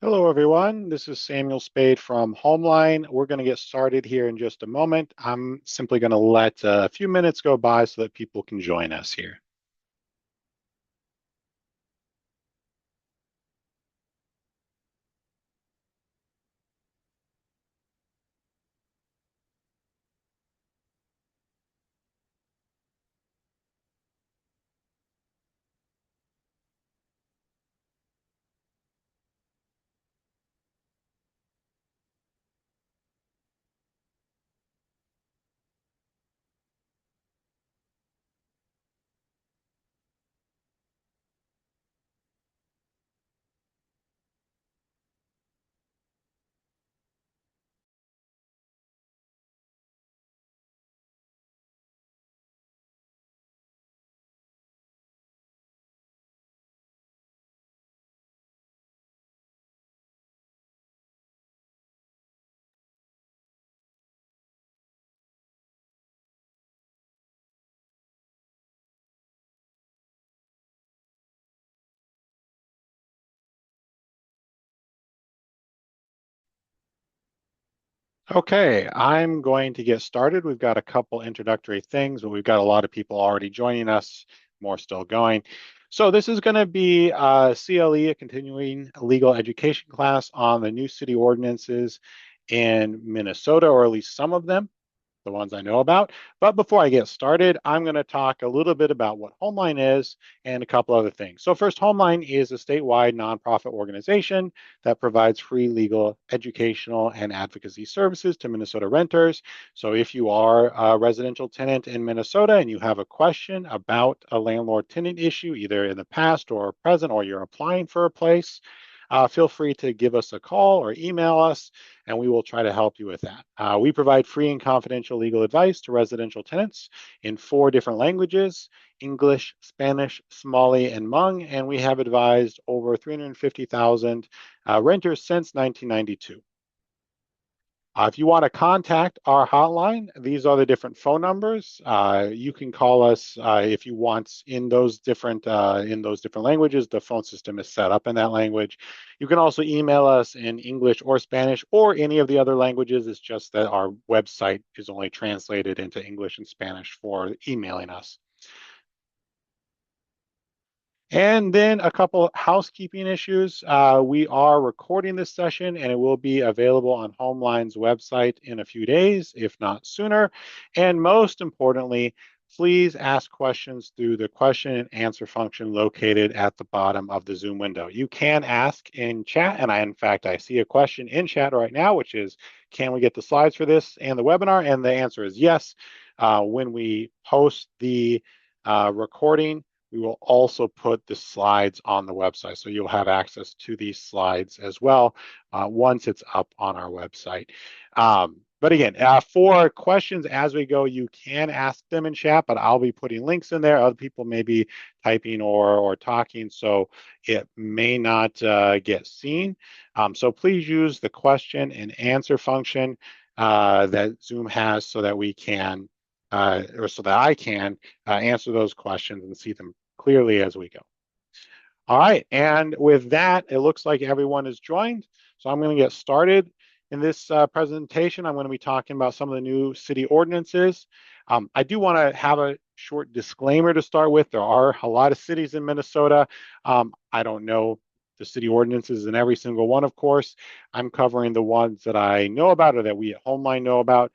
Hello, everyone. This is Samuel Spade from Homeline. We're going to get started here in just a moment. I'm simply going to let a few minutes go by so that people can join us here. Okay, I'm going to get started. We've got a couple introductory things, but we've got a lot of people already joining us, more still going. So this is going to be a CLE, a continuing legal education class on the new city ordinances in Minnesota, or at least some of them, the ones I know about. But before I get started, I'm going to talk a little bit about what Homeline is and a couple other things. So first, Homeline is a statewide nonprofit organization that provides free legal, educational, and advocacy services to Minnesota renters. So if you are a residential tenant in Minnesota and you have a question about a landlord-tenant issue, either in the past or present, or you're applying for a place, feel free to give us a call or email us, and we will try to help you with that. We provide free and confidential legal advice to residential tenants in 4 different languages: English, Spanish, Somali, and Hmong, and we have advised over 350,000 renters since 1992. If you want to contact our hotline, these are the different phone numbers. You can call us if you want in those different languages. The phone system is set up in that language. You can also email us in English or Spanish or any of the other languages. It's just that our website is only translated into English and Spanish for emailing us. And then a couple housekeeping issues. We are recording this session and it will be available on Homeline's website in a few days, if not sooner. And most importantly, please ask questions through the question and answer function located at the bottom of the Zoom window. You can ask in chat, and in fact, I see a question in chat right now, which is, can we get the slides for this and the webinar? And the answer is yes. When we post the recording, we will also put the slides on the website. So you'll have access to these slides as well once it's up on our website. But again, for questions as we go, you can ask them in chat, but I'll be putting links in there. Other people may be typing or talking, so it may not get seen. So please use the question and answer function that Zoom has so that we can or so that I can answer those questions and see them clearly as we go. All right, and with that, it looks like everyone is joined. So I'm going to get started. In this presentation, I'm going to be talking about some of the new city ordinances. I do want to have a short disclaimer to start with. There are a lot of cities in Minnesota. I don't know the city ordinances in every single one, of course. I'm covering the ones that I know about or that we at Homeline know about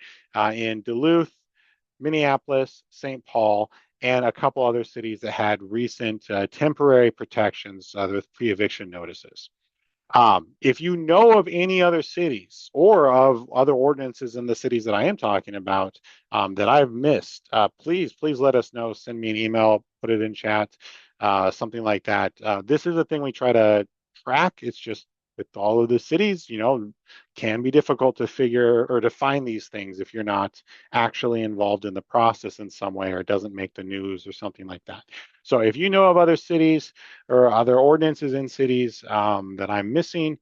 in Duluth, Minneapolis, St. Paul, and a couple other cities that had recent temporary protections with pre-eviction notices. If you know of any other cities or of other ordinances in the cities that I am talking about that I've missed, please let us know. Send me an email, put it in chat, something like that. This is a thing we try to track. It's just with all of the cities, can be difficult to figure or to find these things if you're not actually involved in the process in some way or it doesn't make the news or something like that. So if you know of other cities or other ordinances in cities that I'm missing,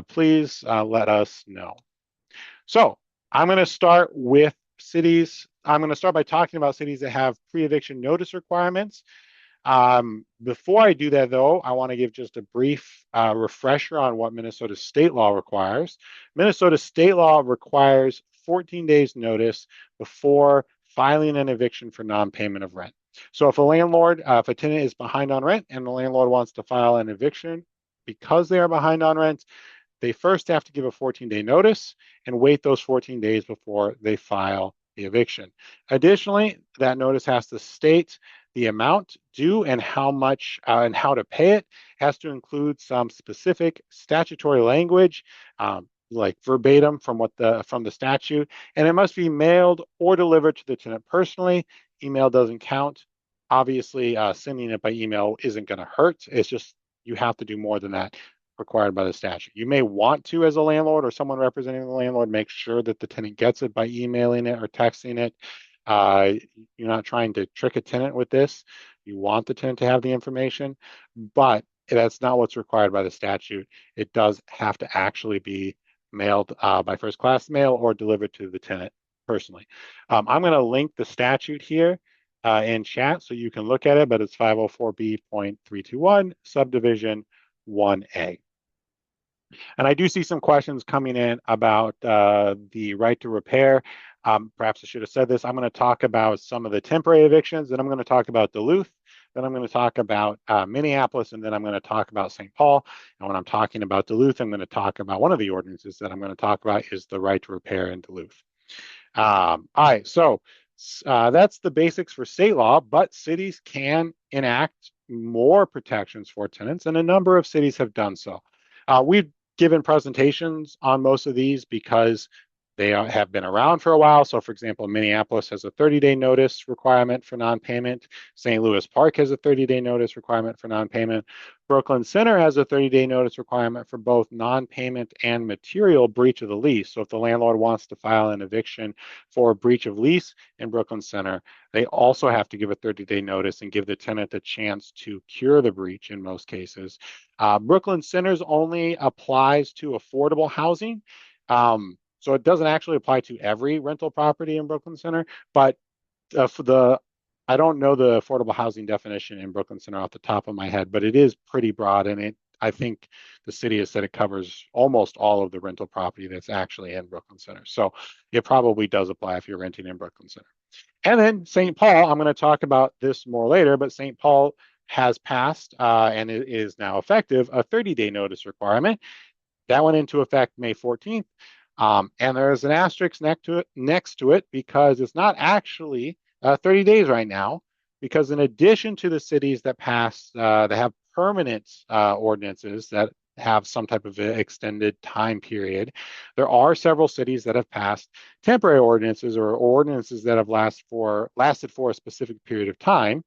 please let us know. So I'm going to start with cities. I'm going to start by talking about cities that have pre-eviction notice requirements. Before I do that, though, I want to give just a brief refresher on what Minnesota state law requires. Minnesota state law requires 14 days notice before filing an eviction for non-payment of rent. So if a tenant is behind on rent and the landlord wants to file an eviction because they are behind on rent, they first have to give a 14-day notice and wait those 14 days before they file the eviction. Additionally, that notice has to state the amount due and how much and how to pay it. It has to include some specific statutory language, like verbatim from the statute, and it must be mailed or delivered to the tenant personally. Email doesn't count. Obviously, sending it by email isn't going to hurt. It's just you have to do more than that required by the statute. You may want to, as a landlord or someone representing the landlord, make sure that the tenant gets it by emailing it or texting it. You're not trying to trick a tenant with this. You want the tenant to have the information, but that's not what's required by the statute. It does have to actually be mailed by first class mail or delivered to the tenant personally. I'm going to link the statute here in chat so you can look at it, but it's 504B.321 subdivision 1A. And I do see some questions coming in about the right to repair. Perhaps I should have said this. I'm going to talk about some of the temporary evictions, then I'm going to talk about Duluth, then I'm going to talk about Minneapolis, and then I'm going to talk about St. Paul. And when I'm talking about Duluth, I'm going to talk about one of the ordinances that I'm going to talk about is the right to repair in Duluth. All right, so that's the basics for state law, but cities can enact more protections for tenants, and a number of cities have done so. We've given presentations on most of these because they have been around for a while. So for example, Minneapolis has a 30-day notice requirement for non-payment. St. Louis Park has a 30-day notice requirement for non-payment. Brooklyn Center has a 30-day notice requirement for both non-payment and material breach of the lease. So if the landlord wants to file an eviction for a breach of lease in Brooklyn Center, they also have to give a 30-day notice and give the tenant a chance to cure the breach in most cases. Brooklyn Centers only applies to affordable housing. So it doesn't actually apply to every rental property in Brooklyn Center, but I don't know the affordable housing definition in Brooklyn Center off the top of my head, but it is pretty broad, and I think the city has said it covers almost all of the rental property that's actually in Brooklyn Center. So it probably does apply if you're renting in Brooklyn Center. And then St. Paul, I'm going to talk about this more later, but St. Paul has passed and it is now effective a 30-day notice requirement. That went into effect May 14th. And there's an asterisk next to it because it's not actually 30 days right now, because in addition to the cities that have permanent ordinances that have some type of extended time period, there are several cities that have passed temporary ordinances or ordinances that have lasted for a specific period of time.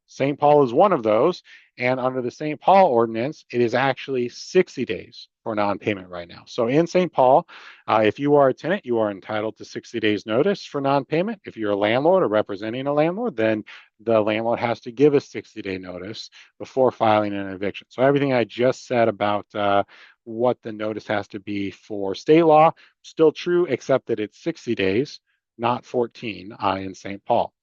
St. Paul is one of those, and under the St. Paul ordinance, it is actually 60 days for non-payment right now. So in St. Paul, if you are a tenant, you are entitled to 60 days notice for non-payment. If you're a landlord or representing a landlord, then the landlord has to give a 60-day notice before filing an eviction. So everything I just said about what the notice has to be for state law, still true, except that it's 60 days, not 14 in St. Paul.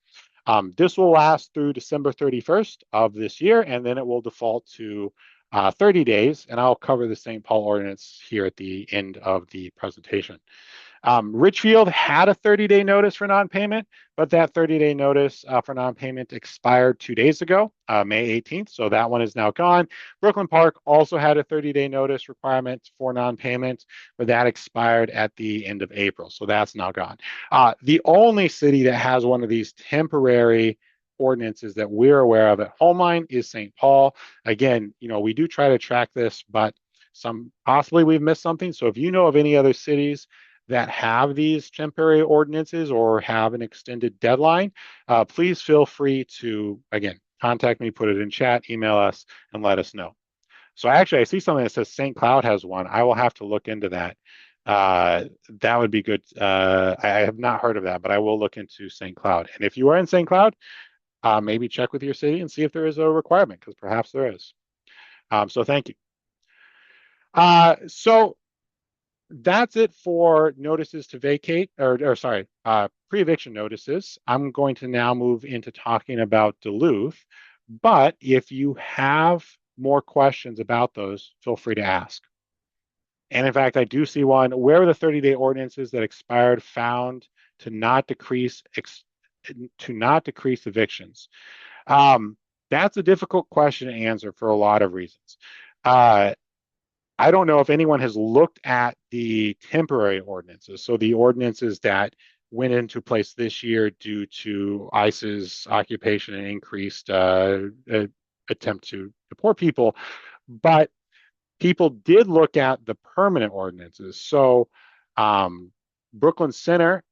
This will last through December 31st of this year, and then it will default to 30 days, and I'll cover the St. Paul ordinance here at the end of the presentation. Richfield had a 30-day notice for non-payment, but that 30-day notice for non-payment expired 2 days ago, May 18th, so that one is now gone. Brooklyn Park also had a 30-day notice requirement for non-payment, but that expired at the end of April, so that's now gone. The only city that has one of these temporary ordinances that we're aware of at Homeline is St. Paul. Again, we do try to track this, but possibly we've missed something. So if you know of any other cities that have these temporary ordinances or have an extended deadline, please feel free to, again, contact me, put it in chat, email us, and let us know. So actually, I see something that says St. Cloud has one. I will have to look into that. That would be good. I have not heard of that, but I will look into St. Cloud. And if you are in St. Cloud, maybe check with your city and see if there is a requirement, because perhaps there is. So thank you. So that's it for notices to vacate, or sorry, pre-eviction notices. I'm going to now move into talking about Duluth. But if you have more questions about those, feel free to ask. And in fact, I do see one. Where are the 30-day ordinances that expired found to not decrease evictions? Um, that's a difficult question to answer for a lot of reasons. Uh, I don't know if anyone has looked at the temporary ordinances, so the ordinances that went into place this year due to ICE's occupation and increased attempt to deport people. But people did look at the permanent ordinances. So Brooklyn Center,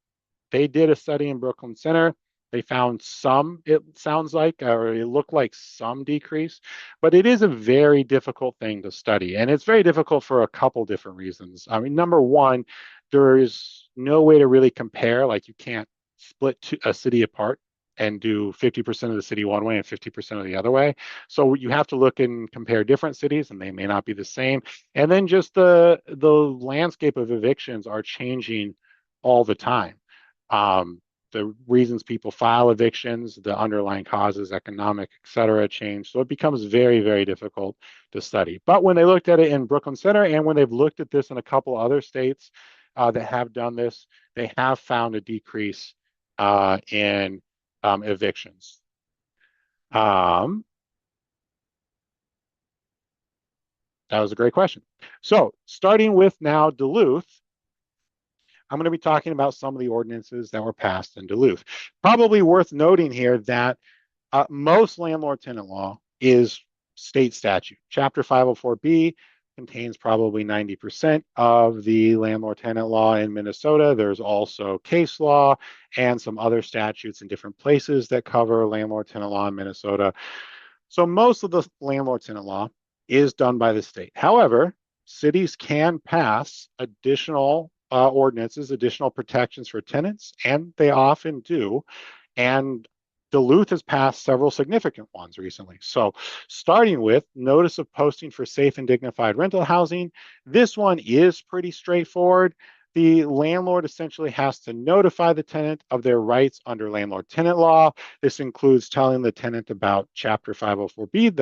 they did a study in Brooklyn Center. They found some, it sounds like, or it looked like some decrease, but it is a very difficult thing to study. And it's very difficult for a couple different reasons. I mean, number one, there is no way to really compare, like you can't split a city apart and do 50% of the city one way and 50% of the other way. So you have to look and compare different cities, and they may not be the same. And then just the landscape of evictions are changing all the time. The reasons people file evictions, the underlying causes, economic, et cetera, change. So it becomes very, very difficult to study. But when they looked at it in Brooklyn Center and when they've looked at this in a couple other states that have done this, they have found a decrease in evictions. Um, that was a great question. So starting with now Duluth, I'm going to be talking about some of the ordinances that were passed in Duluth. Probably worth noting here that most landlord-tenant law is state statute. Chapter 504B contains probably 90% of the landlord-tenant law in Minnesota. There's also case law and some other statutes in different places that cover landlord-tenant law in Minnesota. So most of the landlord-tenant law is done by the state. However, cities can pass additional ordinances, additional protections for tenants, and they often do. And Duluth has passed several significant ones recently. So, starting with notice of posting for safe and dignified rental housing, this one is pretty straightforward. The landlord essentially has to notify the tenant of their rights under landlord tenant law. This includes telling the tenant about Chapter 504B,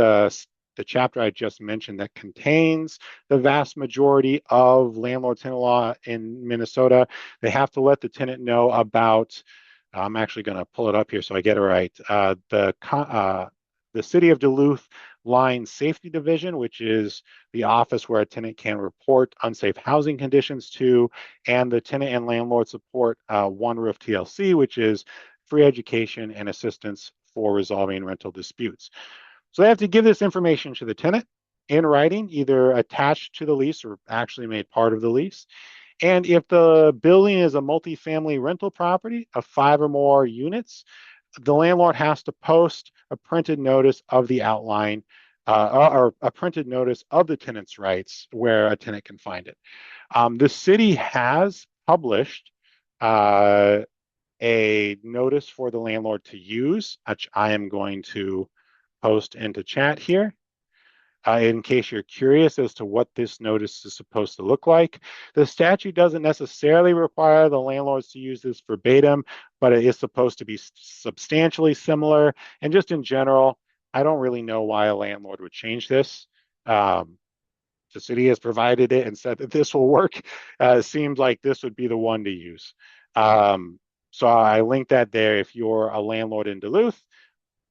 the chapter I just mentioned that contains the vast majority of landlord tenant law in Minnesota. They have to let the tenant know about, I'm actually going to pull it up here so I get it right, the City of Duluth Line Safety Division, which is the office where a tenant can report unsafe housing conditions to, and the Tenant and Landlord Support One Roof TLC, which is free education and assistance for resolving rental disputes. So they have to give this information to the tenant in writing, either attached to the lease or actually made part of the lease. And if the building is a multifamily rental property of 5 or more units, the landlord has to post a printed notice of the outline or a printed notice of the tenant's rights where a tenant can find it. The city has published a notice for the landlord to use, which I am going to post into chat here. In case you're curious as to what this notice is supposed to look like. The statute doesn't necessarily require the landlords to use this verbatim, but it is supposed to be substantially similar. And just in general, I don't really know why a landlord would change this. The city has provided it and said that this will work. It seems like this would be the one to use. So I linked that there. If you're a landlord in Duluth,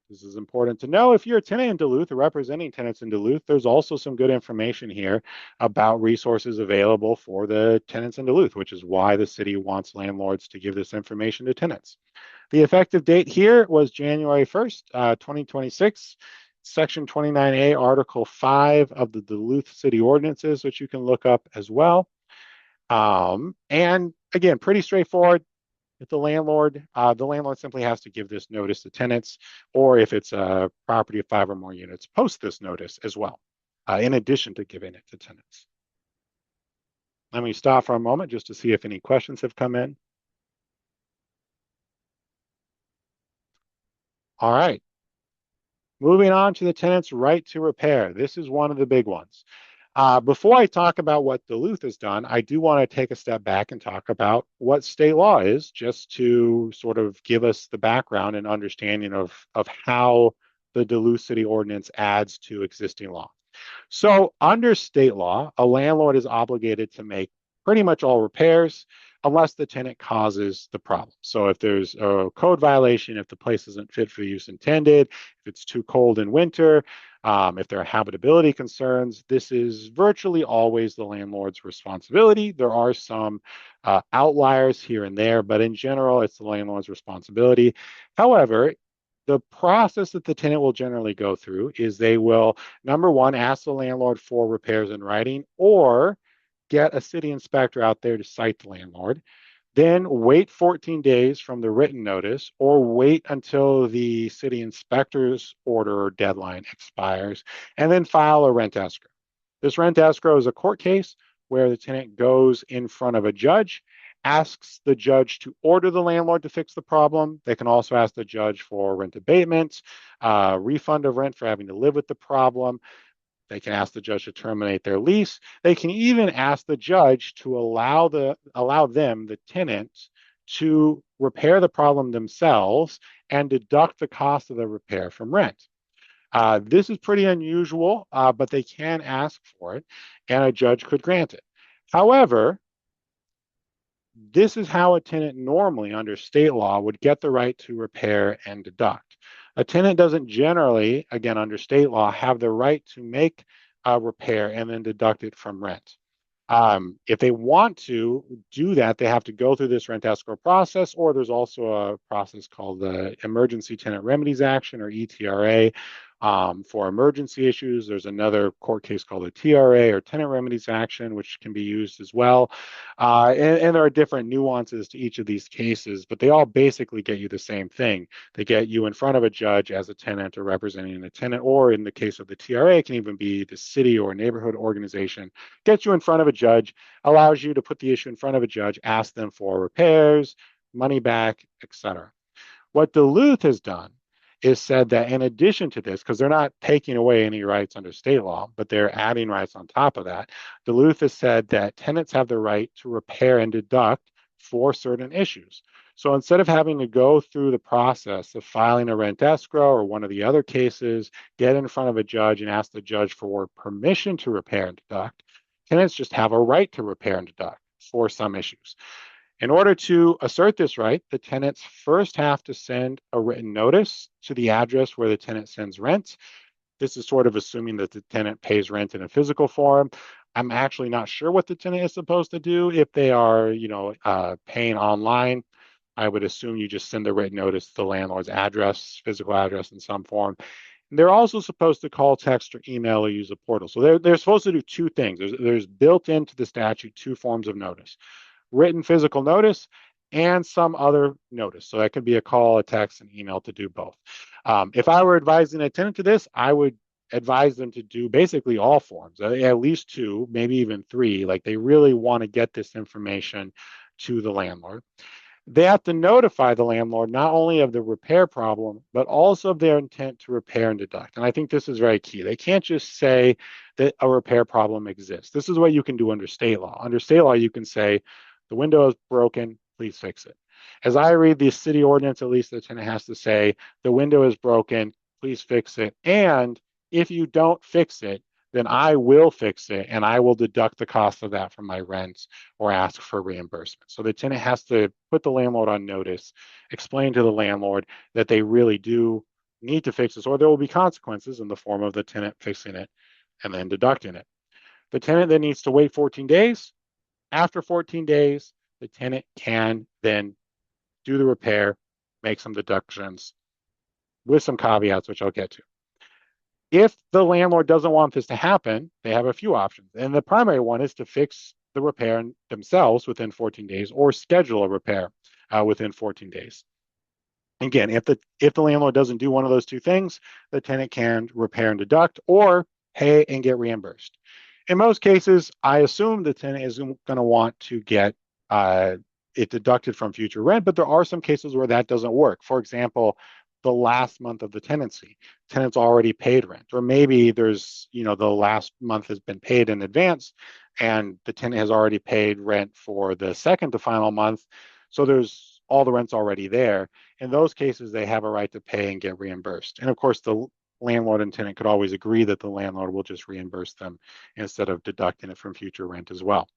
this is important to know. If you're a tenant in Duluth or representing tenants in Duluth, there's also some good information here about resources available for the tenants in Duluth, which is why the city wants landlords to give this information to tenants. The effective date here was January 1st, 2026. Section 29A, Article 5 of the Duluth City Ordinances, which you can look up as well. And again, pretty straightforward. If the landlord simply has to give this notice to tenants, or if it's a property of 5 or more units, post this notice as well, in addition to giving it to tenants. Let me stop for a moment just to see if any questions have come in. All right. Moving on to the tenant's right to repair. This is one of the big ones. Before I talk about what Duluth has done, I do want to take a step back and talk about what state law is, just to sort of give us the background and understanding of how the Duluth City Ordinance adds to existing law. So under state law, a landlord is obligated to make pretty much all repairs unless the tenant causes the problem. So if there's a code violation, if the place isn't fit for the use intended, if it's too cold in winter, if there are habitability concerns, this is virtually always the landlord's responsibility. There are some outliers here and there, but in general, it's the landlord's responsibility. However, the process that the tenant will generally go through is they will, number one, ask the landlord for repairs in writing or get a city inspector out there to cite the landlord. Then wait 14 days from the written notice or wait until the city inspector's order or deadline expires, and then file a rent escrow. This rent escrow is a court case where the tenant goes in front of a judge, asks the judge to order the landlord to fix the problem. They can also ask the judge for rent abatement, refund of rent for having to live with the problem. They can ask the judge to terminate their lease. They can even ask the judge to allow them, the tenant, to repair the problem themselves and deduct the cost of the repair from rent. This is pretty unusual, but they can ask for it, and a judge could grant it. However, this is how a tenant normally, under state law, would get the right to repair and deduct. A tenant doesn't generally, again, under state law, have the right to make a repair and then deduct it from rent. If they want to do that, they have to go through this rent escrow process, or there's also a process called the Emergency Tenant Remedies Action, or ETRA. For emergency issues, there's another court case called the TRA, or Tenant Remedies Action, which can be used as well. And there are different nuances to each of these cases, but they all basically get you the same thing. They get you in front of a judge as a tenant or representing a tenant, or in the case of the TRA, it can even be the city or neighborhood organization. Gets you in front of a judge, allows you to put the issue in front of a judge, ask them for repairs, money back, etc. What Duluth has done is said that in addition to this, because they're not taking away any rights under state law, but they're adding rights on top of that, Duluth has said that tenants have the right to repair and deduct for certain issues. So instead of having to go through the process of filing a rent escrow or one of the other cases, get in front of a judge and ask the judge for permission to repair and deduct, tenants just have a right to repair and deduct for some issues. In order to assert this right, the tenants first have to send a written notice to the address where the tenant sends rent. This is sort of assuming that the tenant pays rent in a physical form. I'm actually not sure what the tenant is supposed to do if they are, paying online. I would assume you just send a written notice to the landlord's address, physical address in some form. And they're also supposed to call, text, or email or use a portal. So they're supposed to do two things. There's built into the statute two forms of notice: written physical notice and some other notice. So that could be a call, a text, an email, to do both. If I were advising a tenant to this, I would advise them to do basically all forms, at least two, maybe even three. Like, they really want to get this information to the landlord. They have to notify the landlord not only of the repair problem, but also of their intent to repair and deduct. And I think this is very key. They can't just say that a repair problem exists. This is what you can do under state law. Under state law, you can say, the window is broken, please fix it. As I read the city ordinance, at least the tenant has to say, the window is broken, please fix it. And if you don't fix it, then I will fix it and I will deduct the cost of that from my rent or ask for reimbursement. So the tenant has to put the landlord on notice, explain to the landlord that they really do need to fix this, or there will be consequences in the form of the tenant fixing it and then deducting it. The tenant then needs to wait 14 days. After 14 days, the tenant can then do the repair, make some deductions with some caveats, which I'll get to. If the landlord doesn't want this to happen, they have a few options. And the primary one is to fix the repair themselves within 14 days or schedule a repair within 14 days. Again, if the landlord doesn't do one of those two things, the tenant can repair and deduct or pay and get reimbursed. In most cases, I assume the tenant is going to want to get it deducted from future rent, but there are some cases where that doesn't work. For example, the last month of the tenancy, tenant's already paid rent, or maybe there's, the last month has been paid in advance and the tenant has already paid rent for the second to final month. So there's all the rent's already there. In those cases, they have a right to pay and get reimbursed. And of course, the landlord and tenant could always agree that the landlord will just reimburse them instead of deducting it from future rent as well.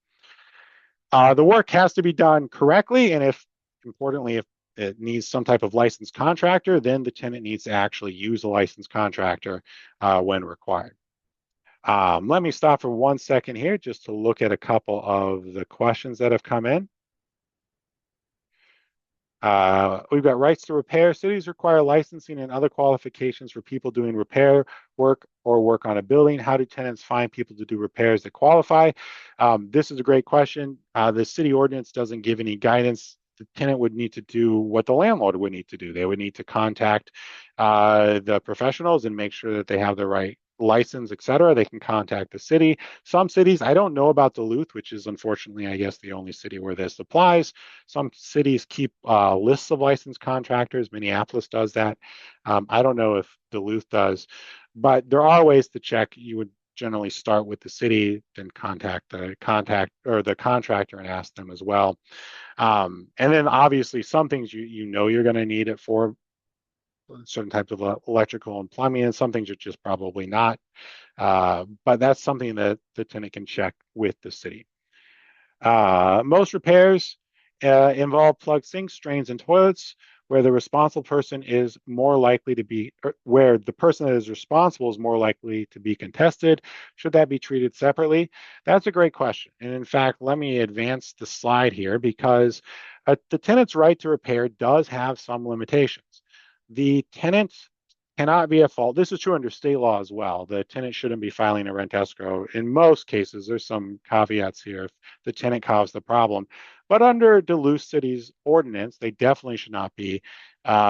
The work has to be done correctly, and importantly, if it needs some type of licensed contractor, then the tenant needs to actually use a licensed contractor when required. Let me stop for 1 second here just to look at a couple of the questions that have come in. We've got rights to repair. Cities require licensing and other qualifications for people doing repair work or work on a building. How do tenants find people to do repairs that qualify? This is a great question. The city ordinance doesn't give any guidance. The tenant would need to do what the landlord would need to do. They would need to contact the professionals and make sure that they have the right license, et cetera. They can contact the city. Some cities, I don't know about Duluth, which is unfortunately, I guess, the only city where this applies. Some cities keep lists of licensed contractors. Minneapolis does that. I don't know if Duluth does, but there are ways to check. You would generally start with the city, then contact the contractor and ask them as well. And then obviously some things you know you're going to need it for, certain types of electrical and plumbing, and some things are just probably not. But that's something that the tenant can check with the city. Most repairs involve plugged sinks, drains, and toilets, where the responsible person is more likely to be, where the person that is responsible is more likely to be contested. Should that be treated separately? That's a great question. And in fact, let me advance the slide here because the tenant's right to repair does have some limitations. The tenant cannot be at fault. This is true under state law as well. The tenant shouldn't be filing a rent escrow. In most cases, there's some caveats here if the tenant caused the problem. But under Duluth City's ordinance, they definitely should not be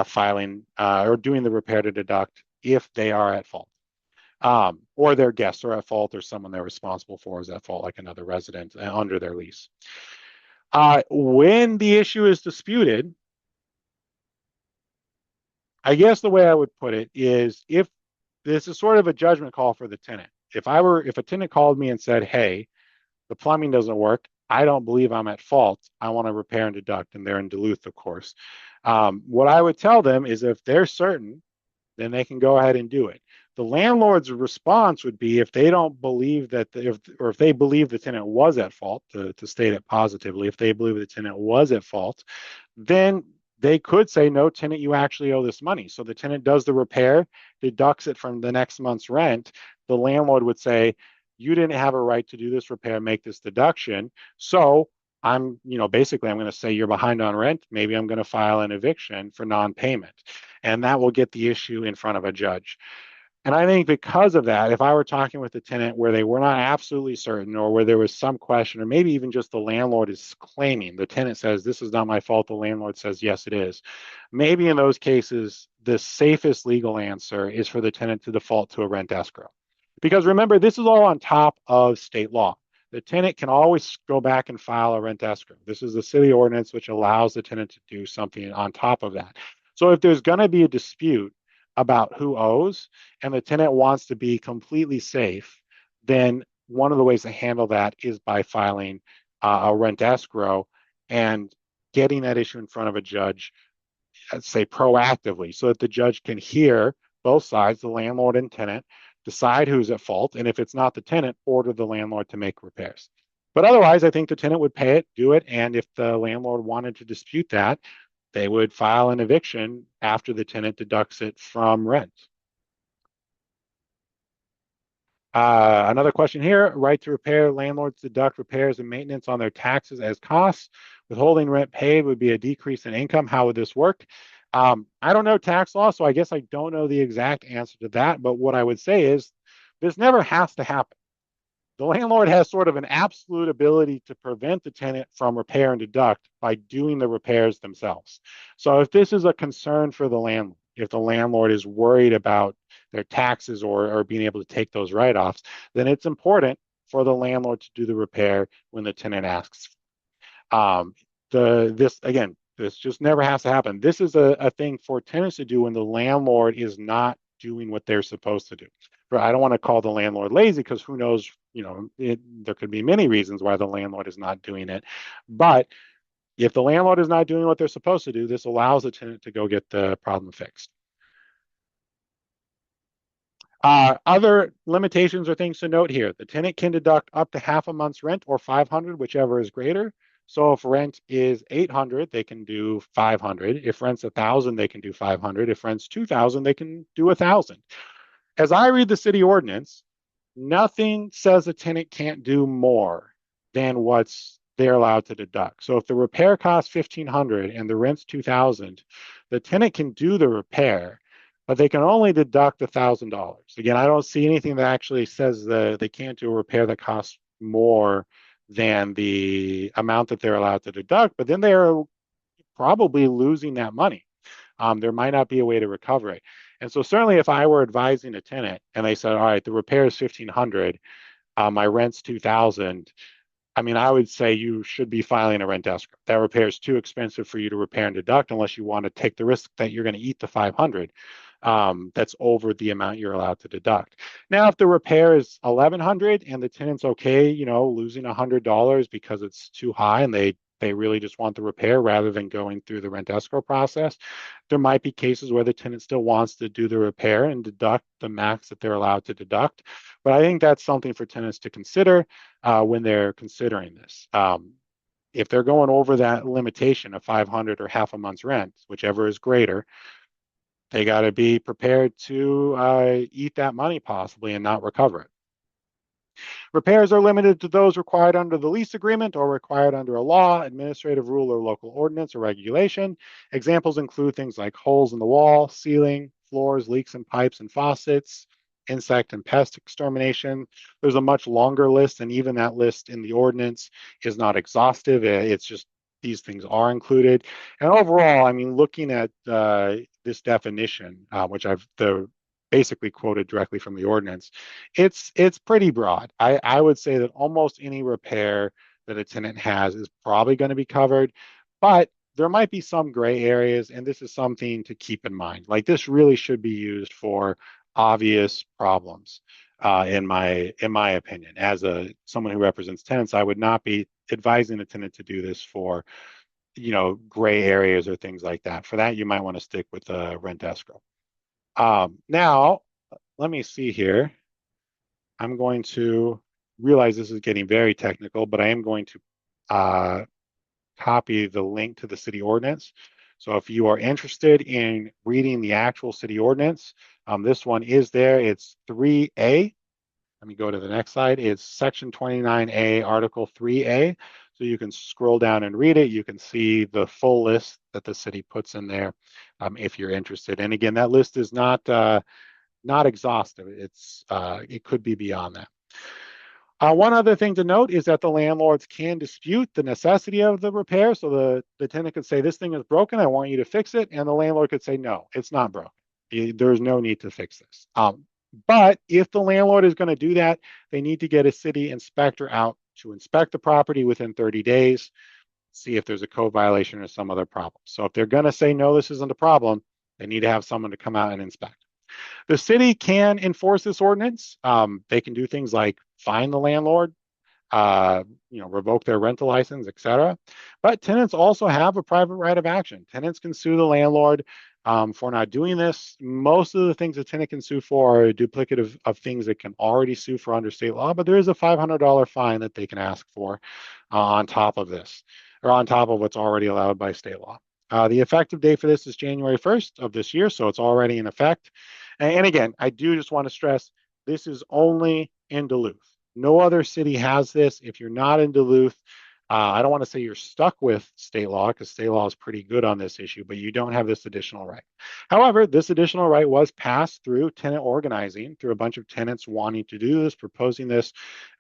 filing or doing the repair to deduct if they are at fault. Or their guests are at fault, or someone they're responsible for is at fault, like another resident under their lease. When the issue is disputed, I guess the way I would put it is if this is sort of a judgment call for the tenant. If a tenant called me and said, hey, the plumbing doesn't work, I don't believe I'm at fault, I want to repair and deduct, and they're in Duluth, of course. What I would tell them is if they're certain, then they can go ahead and do it. The landlord's response would be if they don't believe that, if they believe the tenant was at fault, to state it positively, if they believe the tenant was at fault, then they could say, no, tenant, you actually owe this money. So the tenant does the repair, deducts it from the next month's rent. The landlord would say, you didn't have a right to do this repair, make this deduction. So basically I'm going to say you're behind on rent. Maybe I'm going to file an eviction for non-payment. And that will get the issue in front of a judge. And I think because of that, if I were talking with the tenant where they were not absolutely certain, or where there was some question, or maybe even just the landlord is claiming, the tenant says, this is not my fault, the landlord says, yes, it is. Maybe in those cases, the safest legal answer is for the tenant to default to a rent escrow. Because remember, this is all on top of state law. The tenant can always go back and file a rent escrow. This is the city ordinance, which allows the tenant to do something on top of that. So if there's going to be a dispute about who owes and the tenant wants to be completely safe, then one of the ways to handle that is by filing a rent escrow and getting that issue in front of a judge, let's say proactively, so that the judge can hear both sides, the landlord and tenant, decide who's at fault, and if it's not the tenant, order the landlord to make repairs. But otherwise, I think the tenant would pay it, do it, and if the landlord wanted to dispute that, they would file an eviction after the tenant deducts it from rent. Another question here, right to repair, landlords deduct repairs and maintenance on their taxes as costs. Withholding rent paid would be a decrease in income. How would this work? I don't know tax law, so I guess I don't know the exact answer to that, but what I would say is this never has to happen. The landlord has sort of an absolute ability to prevent the tenant from repair and deduct by doing the repairs themselves. So if this is a concern for the landlord, if the landlord is worried about their taxes or being able to take those write-offs, then it's important for the landlord to do the repair when the tenant asks. This just never has to happen. This is a thing for tenants to do when the landlord is not doing what they're supposed to do. But I don't want to call the landlord lazy because who knows, there could be many reasons why the landlord is not doing it. But if the landlord is not doing what they're supposed to do, this allows the tenant to go get the problem fixed. Other limitations or things to note here. The tenant can deduct up to half a month's rent or 500, whichever is greater. So if rent is 800, they can do 500. If rent's 1,000, they can do 500. If rent's 2,000, they can do 1,000. As I read the city ordinance, nothing says a tenant can't do more than what's they're allowed to deduct. So if the repair costs 1,500 and the rent's 2,000, the tenant can do the repair, but they can only deduct $1,000. Again, I don't see anything that actually says that they can't do a repair that costs more than the amount that they're allowed to deduct, but then they're probably losing that money. There might not be a way to recover it. And so certainly if I were advising a tenant and they said, all right, the repair is 1,500, my rent's 2,000, I mean, I would say you should be filing a rent escrow. That repair is too expensive for you to repair and deduct unless you want to take the risk that you're going to eat the 500. That's over the amount you're allowed to deduct. Now, if the repair is 1,100 and the tenant's okay, losing $100 because it's too high and they really just want the repair rather than going through the rent escrow process, there might be cases where the tenant still wants to do the repair and deduct the max that they're allowed to deduct. But I think that's something for tenants to consider when they're considering this. If they're going over that limitation of 500 or half a month's rent, whichever is greater, they got to be prepared to eat that money possibly and not recover it. Repairs are limited to those required under the lease agreement or required under a law, administrative rule, or local ordinance or regulation. Examples include things like holes in the wall, ceiling, floors, leaks in pipes and faucets, insect and pest extermination. There's a much longer list, and even that list in the ordinance is not exhaustive. It's just these things are included. And overall, I mean, looking at this definition, which I've basically quoted directly from the ordinance, it's pretty broad. I would say that almost any repair that a tenant has is probably going to be covered, but there might be some gray areas, and this is something to keep in mind. Like this really should be used for obvious problems, in my opinion. As someone who represents tenants, I would not be advising a tenant to do this for gray areas or things like that. For that, you might want to stick with rent escrow. Now, let me see here. I'm going to realize this is getting very technical, but I am going to copy the link to the city ordinance. So if you are interested in reading the actual city ordinance, this one is there. It's 3A. Let me go to the next slide. It's section 29A, article 3A. So you can scroll down and read it. You can see the full list that the city puts in there if you're interested. And again, that list is not exhaustive. It could be beyond that. One other thing to note is that the landlords can dispute the necessity of the repair. So the tenant could say, this thing is broken, I want you to fix it. And the landlord could say, no, it's not broken. There's no need to fix this. But if the landlord is going to do that, they need to get a city inspector out to inspect the property within 30 days, see if there's a code violation or some other problem. So if they're going to say, no, this isn't a problem, they need to have someone to come out and inspect. The city can enforce this ordinance. They can do things like fine the landlord, revoke their rental license, etc. But tenants also have a private right of action. Tenants can sue the landlord for not doing this. Most of the things a tenant can sue for are duplicative of things that can already sue for under state law, but there is a $500 fine that they can ask for on top of this, or on top of what's already allowed by state law. The effective date for this is January 1st of this year, so it's already in effect. And again, I do just want to stress, this is only in Duluth. No other city has this. If you're not in Duluth, I don't want to say you're stuck with state law, because state law is pretty good on this issue, but you don't have this additional right. However, this additional right was passed through tenant organizing, through a bunch of tenants wanting to do this, proposing this,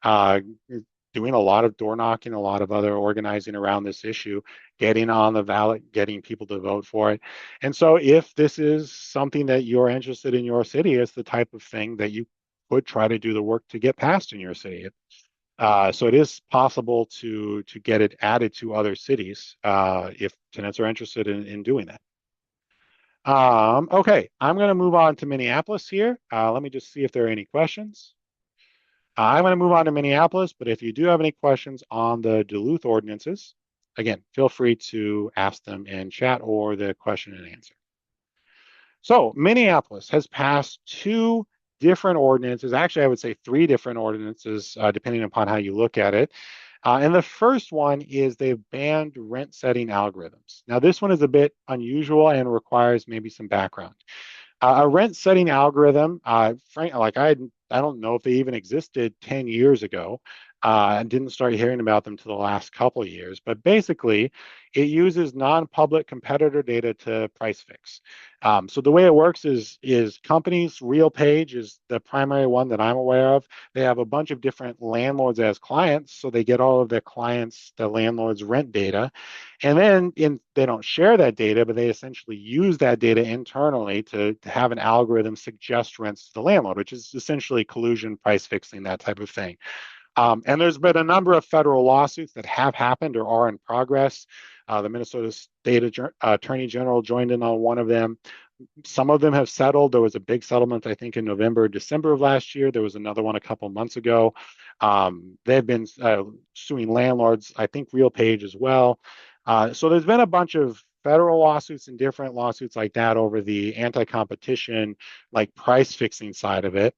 doing a lot of door knocking, a lot of other organizing around this issue, getting on the ballot, getting people to vote for it. And so if this is something that you're interested in your city, it's the type of thing that you would try to do the work to get passed in your city. So it is possible to get it added to other cities if tenants are interested in doing that. Okay, I'm going to move on to Minneapolis here. Let me just see if there are any questions. I'm going to move on to Minneapolis, but if you do have any questions on the Duluth ordinances, again, feel free to ask them in chat or the question and answer. So Minneapolis has passed two different ordinances. Actually, I would say three different ordinances, depending upon how you look at it. And the first one is they've banned rent setting algorithms. Now, this one is a bit unusual and requires maybe some background. A rent setting algorithm, like I don't know if they even existed 10 years ago. And didn't start hearing about them to the last couple of years. But basically, it uses non-public competitor data to price fix. So the way it works is companies, RealPage is the primary one that I'm aware of. They have a bunch of different landlords as clients, so they get all of their clients, the landlord's rent data. And then they don't share that data, but they essentially use that data internally to have an algorithm suggest rents to the landlord, which is essentially collusion, price fixing, that type of thing. And there's been a number of federal lawsuits that have happened or are in progress. The Minnesota State Attorney General joined in on one of them. Some of them have settled. There was a big settlement, I think, in November, December of last year. There was another one a couple months ago. They've been suing landlords, I think RealPage as well. So there's been a bunch of federal lawsuits and different lawsuits like that over the anti-competition, like price fixing side of it.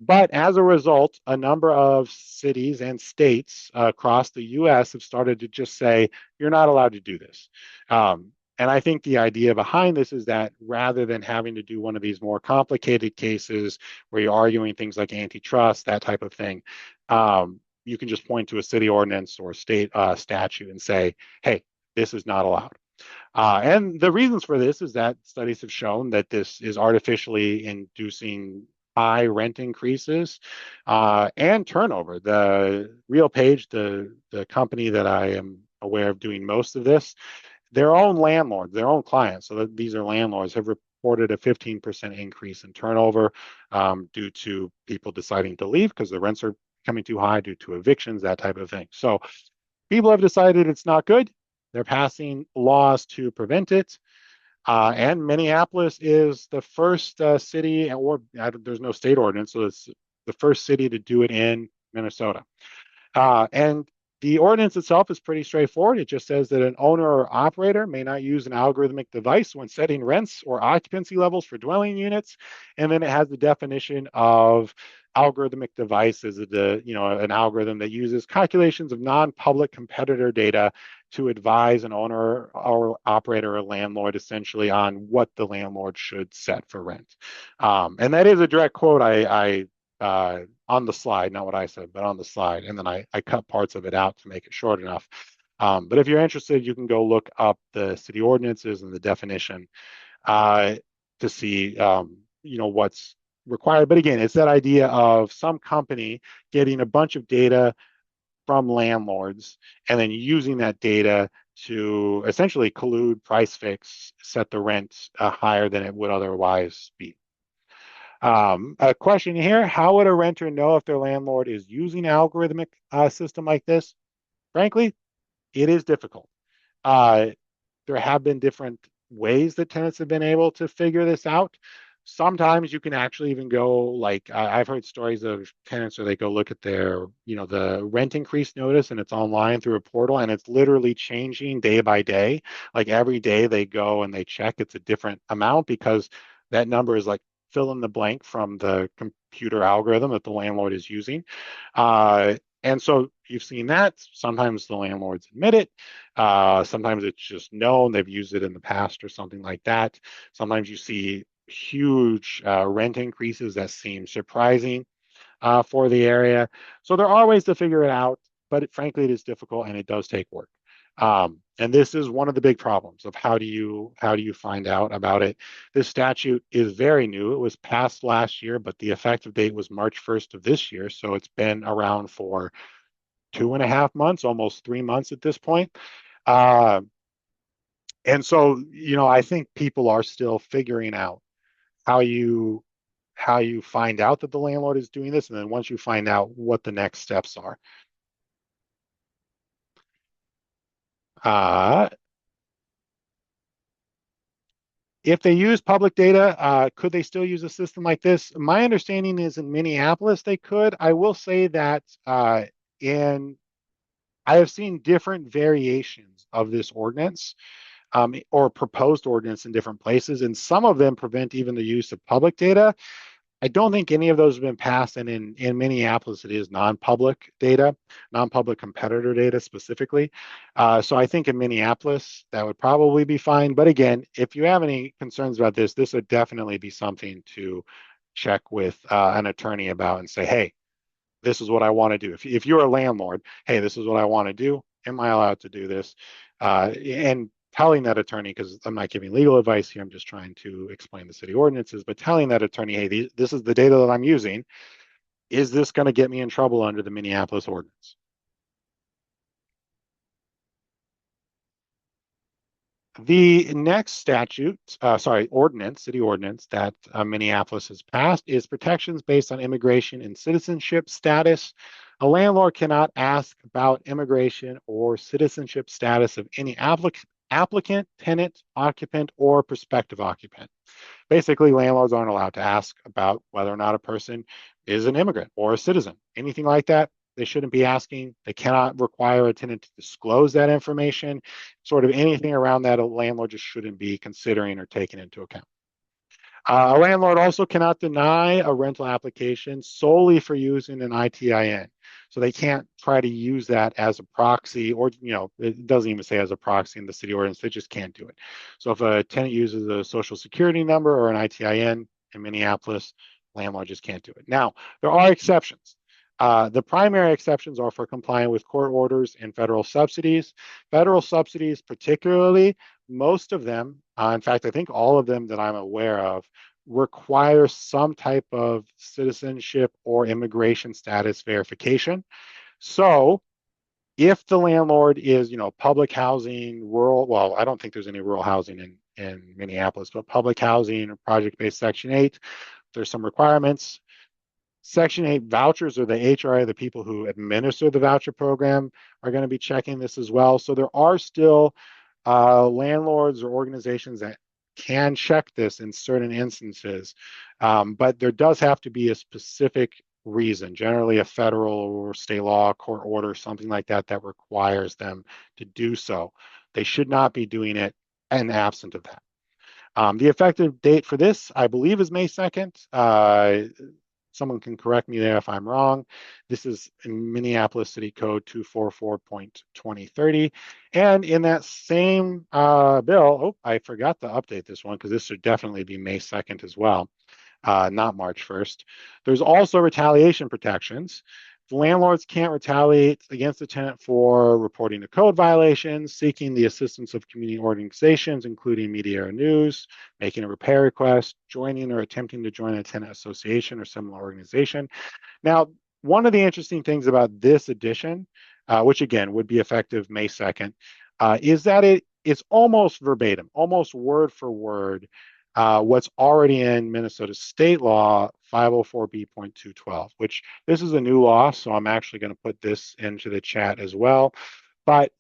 But as a result, a number of cities and states across the US have started to just say, you're not allowed to do this. And I think the idea behind this is that rather than having to do one of these more complicated cases where you're arguing things like antitrust, that type of thing, you can just point to a city ordinance or state statute and say, hey, this is not allowed. And the reasons for this is that studies have shown that this is artificially inducing high rent increases and turnover. The RealPage, the company that I am aware of doing most of this, their own landlords, their own clients, so that these are landlords, have reported a 15% increase in turnover due to people deciding to leave because the rents are coming too high due to evictions, that type of thing. So people have decided it's not good. They're passing laws to prevent it. And Minneapolis is the first city, or there's no state ordinance, so it's the first city to do it in Minnesota. And the ordinance itself is pretty straightforward. It just says that an owner or operator may not use an algorithmic device when setting rents or occupancy levels for dwelling units. And then it has the definition of algorithmic device as an algorithm that uses calculations of non-public competitor data to advise an owner or operator or landlord essentially on what the landlord should set for rent. And that is a direct quote I on the slide, not what I said, but on the slide. And then I cut parts of it out to make it short enough. But if you're interested, you can go look up the city ordinances and the definition to see, what's required. But again, it's that idea of some company getting a bunch of data from landlords and then using that data to essentially collude, price fix, set the rent higher than it would otherwise be. A question here, how would a renter know if their landlord is using an algorithmic system like this? Frankly, it is difficult. There have been different ways that tenants have been able to figure this out. Sometimes you can actually even go, like I've heard stories of tenants where they go look at their, the rent increase notice and it's online through a portal and it's literally changing day by day. Like every day they go and they check, it's a different amount because that number is like fill in the blank from the computer algorithm that the landlord is using. And so you've seen that. Sometimes the landlords admit it. Sometimes it's just known. They've used it in the past or something like that. Sometimes you see huge rent increases that seem surprising for the area. So there are ways to figure it out, but frankly, it is difficult and it does take work. And this is one of the big problems of how do you find out about it. This statute is very new. It was passed last year, but the effective date was March 1st of this year. So it's been around for 2.5 months, almost 3 months at this point. And so, I think people are still figuring out how you find out that the landlord is doing this, and then once you find out, what the next steps are. If they use public data, could they still use a system like this? My understanding is in Minneapolis they could. I will say that I have seen different variations of this ordinance or proposed ordinance in different places, and some of them prevent even the use of public data. I don't think any of those have been passed, and in Minneapolis, it is non-public data, non-public competitor data specifically. So I think in Minneapolis, that would probably be fine. But again, if you have any concerns about this, this would definitely be something to check with an attorney about and say, hey, this is what I want to do. If you're a landlord, hey, this is what I want to do. Am I allowed to do this? And telling that attorney, because I'm not giving legal advice here, I'm just trying to explain the city ordinances, but telling that attorney, hey, this is the data that I'm using. Is this going to get me in trouble under the Minneapolis ordinance? The next ordinance, city ordinance that Minneapolis has passed is protections based on immigration and citizenship status. A landlord cannot ask about immigration or citizenship status of any applicant, tenant, occupant, or prospective occupant. Basically, landlords aren't allowed to ask about whether or not a person is an immigrant or a citizen. Anything like that, they shouldn't be asking. They cannot require a tenant to disclose that information. Sort of anything around that, a landlord just shouldn't be considering or taking into account. A landlord also cannot deny a rental application solely for using an ITIN. So they can't try to use that as a proxy, or it doesn't even say as a proxy in the city ordinance. They just can't do it. So if a tenant uses a social security number or an ITIN in Minneapolis, landlord just can't do it. Now, there are exceptions. The primary exceptions are for complying with court orders and federal subsidies. Federal subsidies, particularly, most of them, in fact, I think all of them that I'm aware of, require some type of citizenship or immigration status verification. So if the landlord is, public housing, rural, well, I don't think there's any rural housing in Minneapolis, but public housing, project-based Section 8, there's some requirements. Section 8 vouchers, or the HRA, the people who administer the voucher program, are going to be checking this as well. So there are still landlords or organizations that can check this in certain instances, but there does have to be a specific reason, generally a federal or state law, court order, something like that, that requires them to do so. They should not be doing it in absent of that. The effective date for this, I believe, is May 2nd. Someone can correct me there if I'm wrong. This is in Minneapolis City Code 244.2030. And in that same bill, I forgot to update this one because this should definitely be May 2nd as well, not March 1st. There's also retaliation protections. Landlords can't retaliate against the tenant for reporting a code violation, seeking the assistance of community organizations, including media or news, making a repair request, joining or attempting to join a tenant association or similar organization. Now, one of the interesting things about this addition, which again would be effective May 2nd, is that it's almost verbatim, almost word for word, what's already in Minnesota state law 504B.212, which this is a new law, so I'm actually going to put this into the chat as well. But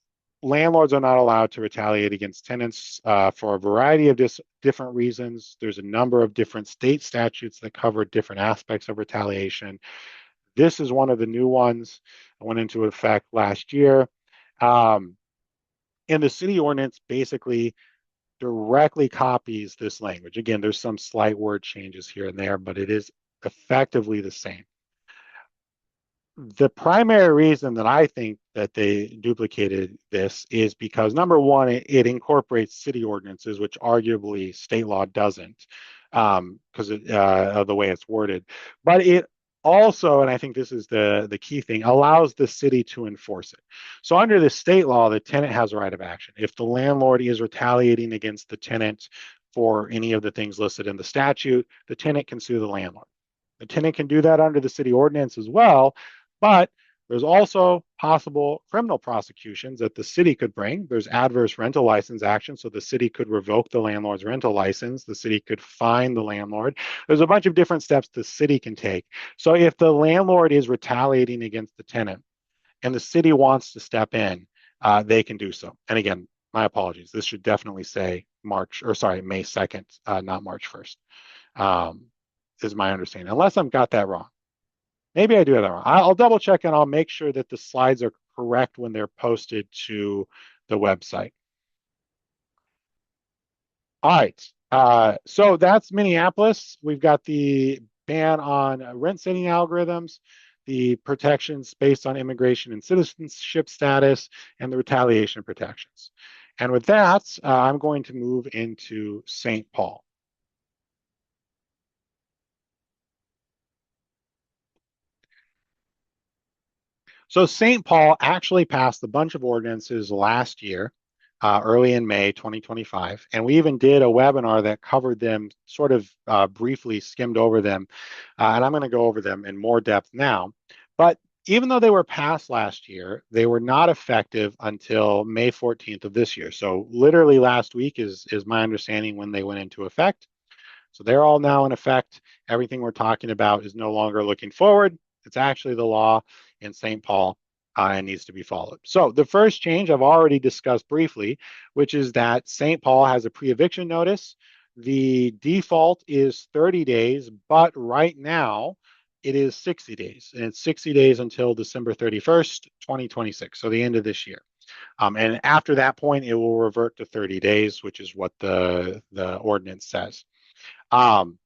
landlords are not allowed to retaliate against tenants for a variety of different reasons. There's a number of different state statutes that cover different aspects of retaliation. This is one of the new ones that went into effect last year. And the city ordinance basically directly copies this language. Again, there's some slight word changes here and there, but it is effectively the same. The primary reason that I think that they duplicated this is because, number one, it incorporates city ordinances, which arguably state law doesn't, because of the way it's worded. But it also, and I think this is the key thing, allows the city to enforce it. So under the state law, the tenant has a right of action. If the landlord is retaliating against the tenant for any of the things listed in the statute, the tenant can sue the landlord. The tenant can do that under the city ordinance as well, but there's also possible criminal prosecutions that the city could bring. There's adverse rental license action, so the city could revoke the landlord's rental license. The city could fine the landlord. There's a bunch of different steps the city can take. So if the landlord is retaliating against the tenant and the city wants to step in, they can do so. And again, my apologies. This should definitely say May 2nd, not March 1st, is my understanding, unless I've got that wrong. Maybe I do have that wrong. I'll double check and I'll make sure that the slides are correct when they're posted to the website. All right. So that's Minneapolis. We've got the ban on rent setting algorithms, the protections based on immigration and citizenship status, and the retaliation protections. And with that, I'm going to move into St. Paul. So St. Paul actually passed a bunch of ordinances last year, early in May 2025, and we even did a webinar that covered them, sort of briefly skimmed over them, and I'm going to go over them in more depth now. But even though they were passed last year, they were not effective until May 14th of this year. So literally last week is my understanding when they went into effect. So they're all now in effect. Everything we're talking about is no longer looking forward. It's actually the law in St. Paul and needs to be followed. So the first change I've already discussed briefly, which is that St. Paul has a pre-eviction notice. The default is 30 days, but right now it is 60 days, and it's 60 days until December 31st, 2026, so the end of this year. And after that point, it will revert to 30 days, which is what the ordinance says. Um,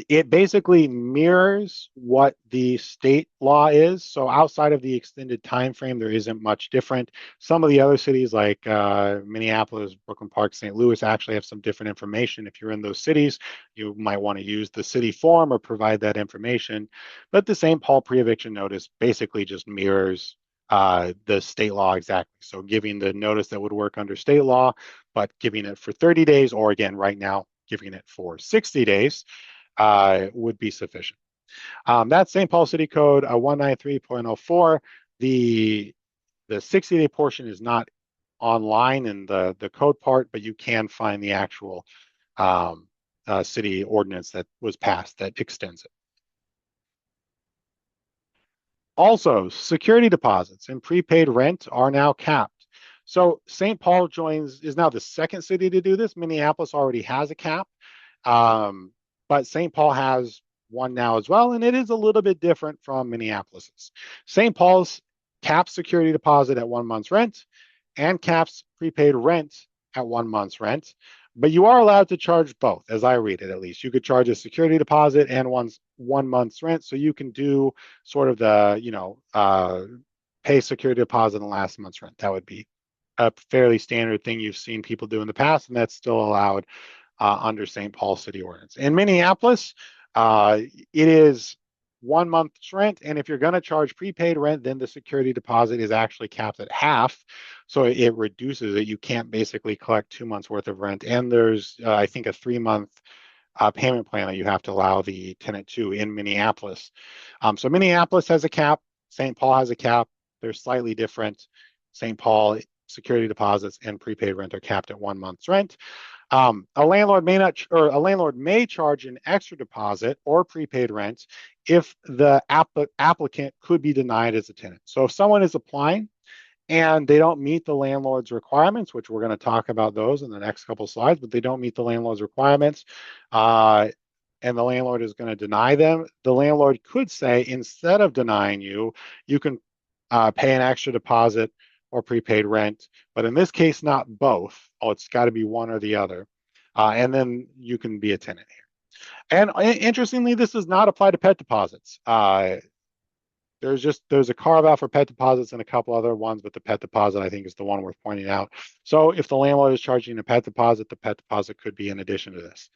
it basically mirrors what the state law is. So outside of the extended time frame, there isn't much different. Some of the other cities like Minneapolis, Brooklyn Park, St. Louis actually have some different information. If you're in those cities, you might want to use the city form or provide that information. But the St. Paul pre-eviction notice basically just mirrors the state law exactly. So giving the notice that would work under state law, but giving it for 30 days, or again, right now, giving it for 60 days would be sufficient. That's St. Paul City Code 193.04. The 60-day portion is not online in the code part, but you can find the actual city ordinance that was passed that extends it. Also, security deposits and prepaid rent are now capped. So St. Paul is now the second city to do this. Minneapolis already has a cap. But St. Paul has one now as well, and it is a little bit different from Minneapolis's. St. Paul's caps security deposit at 1 month's rent and caps prepaid rent at 1 month's rent. But you are allowed to charge both, as I read it at least. You could charge a security deposit and 1 month's rent, so you can do sort of pay security deposit and last month's rent. That would be a fairly standard thing you've seen people do in the past, and that's still allowed under St. Paul City Ordinance. In Minneapolis, it is 1 month's rent, and if you're going to charge prepaid rent, then the security deposit is actually capped at half, so it reduces it. You can't basically collect 2 months worth of rent, and there's I think a 3-month payment plan that you have to allow the tenant to in Minneapolis. So Minneapolis has a cap, St. Paul has a cap. They're slightly different. St. Paul security deposits and prepaid rent are capped at 1 month's rent. A landlord may charge an extra deposit or prepaid rent if the applicant could be denied as a tenant. So if someone is applying and they don't meet the landlord's requirements, which we're going to talk about those in the next couple of slides, but they don't meet the landlord's requirements, and the landlord is going to deny them, the landlord could say, instead of denying you, you can pay an extra deposit or prepaid rent, but in this case, not both. Oh, it's got to be one or the other. And then you can be a tenant here. And interestingly, this does not apply to pet deposits. There's a carve out for pet deposits and a couple other ones, but the pet deposit I think is the one worth pointing out. So if the landlord is charging a pet deposit, the pet deposit could be in addition to this.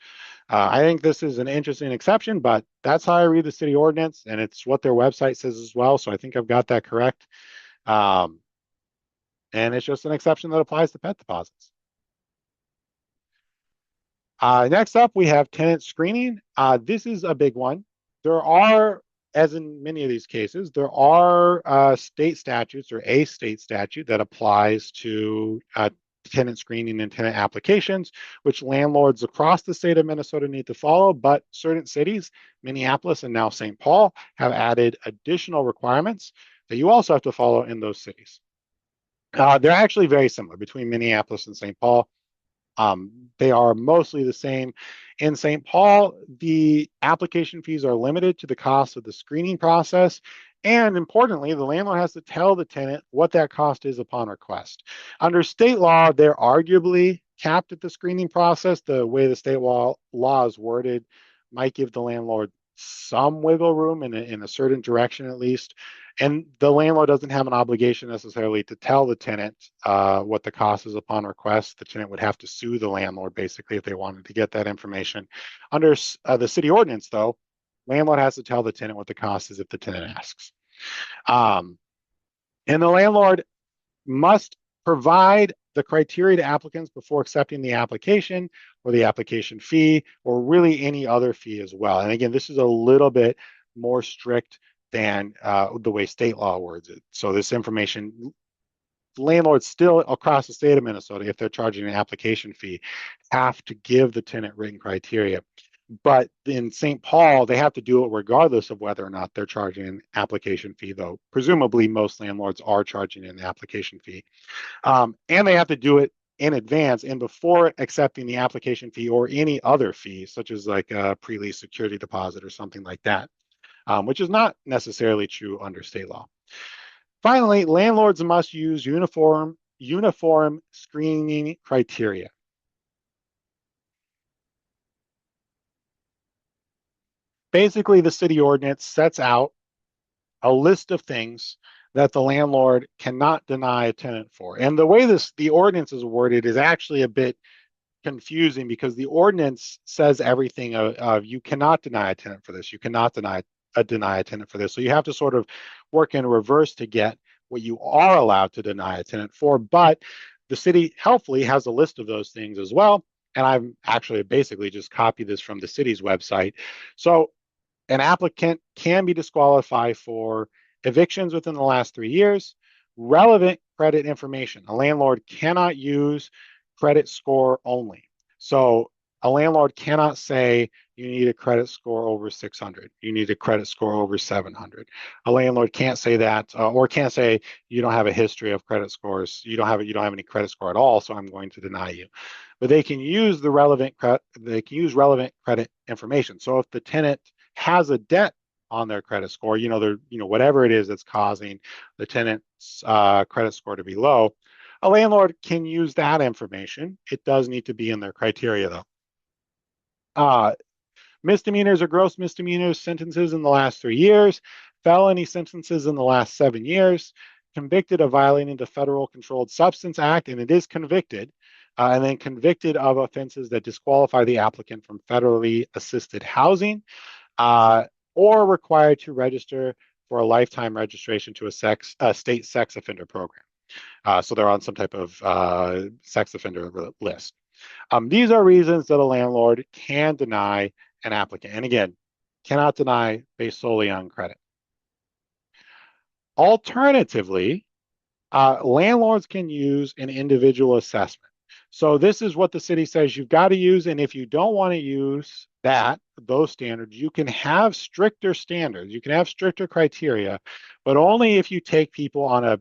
I think this is an interesting exception, but that's how I read the city ordinance, and it's what their website says as well. So I think I've got that correct. And it's just an exception that applies to pet deposits. Next up, we have tenant screening. This is a big one. There are, as in many of these cases, there are state statutes or a state statute that applies to tenant screening and tenant applications, which landlords across the state of Minnesota need to follow, but certain cities, Minneapolis and now St. Paul, have added additional requirements that you also have to follow in those cities. They're actually very similar between Minneapolis and St. Paul. They are mostly the same. In St. Paul, the application fees are limited to the cost of the screening process. And importantly, the landlord has to tell the tenant what that cost is upon request. Under state law, they're arguably capped at the screening process. The way the state law is worded might give the landlord some wiggle room in a certain direction at least. And the landlord doesn't have an obligation necessarily to tell the tenant what the cost is upon request. The tenant would have to sue the landlord basically if they wanted to get that information. Under the city ordinance, though, landlord has to tell the tenant what the cost is if the tenant asks. And the landlord must provide the criteria to applicants before accepting the application or the application fee or really any other fee as well. And again, this is a little bit more strict than the way state law words it. So this information, landlords still across the state of Minnesota, if they're charging an application fee, have to give the tenant written criteria. But in St. Paul, they have to do it regardless of whether or not they're charging an application fee, though presumably most landlords are charging an application fee. And they have to do it in advance and before accepting the application fee or any other fee, such as like a pre-lease security deposit or something like that, which is not necessarily true under state law. Finally, landlords must use uniform screening criteria. Basically, the city ordinance sets out a list of things that the landlord cannot deny a tenant for. And the way the ordinance is worded is actually a bit confusing because the ordinance says everything of you cannot deny a tenant for this, you cannot deny a tenant for this. So you have to sort of work in reverse to get what you are allowed to deny a tenant for. But the city helpfully has a list of those things as well. And I've actually basically just copied this from the city's website. So an applicant can be disqualified for evictions within the last 3 years, relevant credit information. A landlord cannot use credit score only. So a landlord cannot say you need a credit score over 600. You need a credit score over 700. A landlord can't say that, or can't say you don't have a history of credit scores. You don't have any credit score at all, so I'm going to deny you. But they can use relevant credit information. So if the tenant has a debt on their credit score, whatever it is that's causing the tenant's credit score to be low, a landlord can use that information. It does need to be in their criteria, though. Misdemeanors or gross misdemeanors sentences in the last 3 years, felony sentences in the last 7 years, convicted of violating the Federal Controlled Substance Act, and it is convicted, and then convicted of offenses that disqualify the applicant from federally assisted housing, or required to register for a lifetime registration to a state sex offender program. So they're on some type of sex offender list. These are reasons that a landlord can deny an applicant. And again, cannot deny based solely on credit. Alternatively, landlords can use an individual assessment. So this is what the city says you've got to use. And if you don't want to use those standards, you can have stricter standards. You can have stricter criteria, but only if you take people on a